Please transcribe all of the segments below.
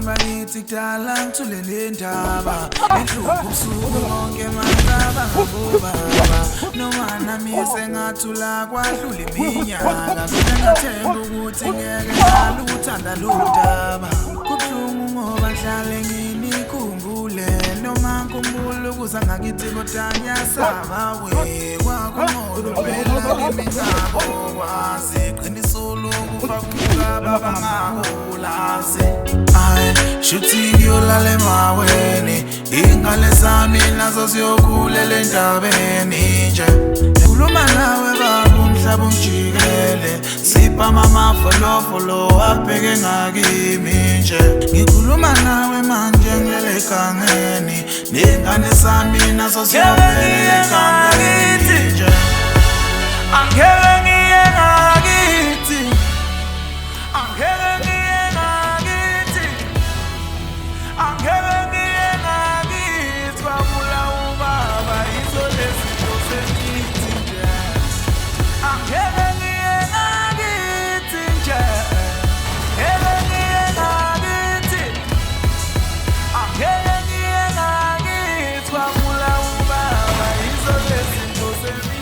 bakithi kudala ngithulele indaba enhlupho ubusuku bonke mandaba ngobaba noma nami sengathula kwadlula iminyaka vele ngathemba ukuthi ngeke ngaluthanda lo daba kubuhlungu ngoba nhlale nginikhumbule noma ngikhumbule ukuza ngakithi kodwa ngiyasaba we kwakhona phela kimi ngabo kwazi qiniso lokufa kuka bangakulazi shuthi ngiyolala emaweni ingane zami nazo ziyokhulela endabeni nje khuluma nawe baba umhlaba unjikele sipha amafolofolo abheke ngakimi nje ngikhuluma nawe manje ngilele egangeni nengane zami nazo ziyokhulela egangeni nje angeke ngiye ngakithi angeke ngiye ngakithi angeke ngiye ngakithi babula ubaba izolezinto senithi nje angeke ngiye ngakithi nje angeke ngiye ngakithi angeke ngiye ngakithi babula ubaba izolezinto senithi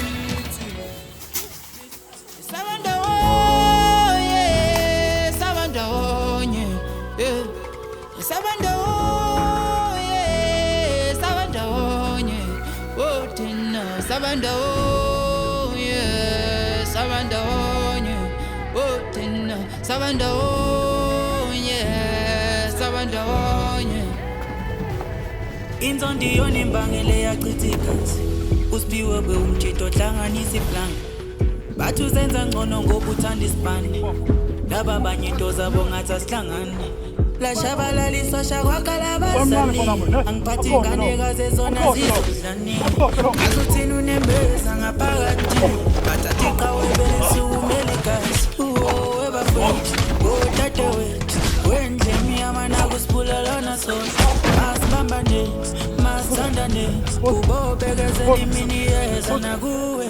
Inzondi yona imbangele yachithika usiphiwe beumthetho hlanganisa iplanga bathu zenza ngcono ngokuthanda isibani laba abanye into zabo ngathi asihlangane lashabalalisa shakwakalabazali angiphathi ingane kaze zona zizodlani azuthini unembeza ngaphakathi bathatha iqhawe belisumele gazi webafethu odadewethu wendlemi yamanaku sibulalana sonke asibambane masithandane ubobekezela imini yeza nakuwe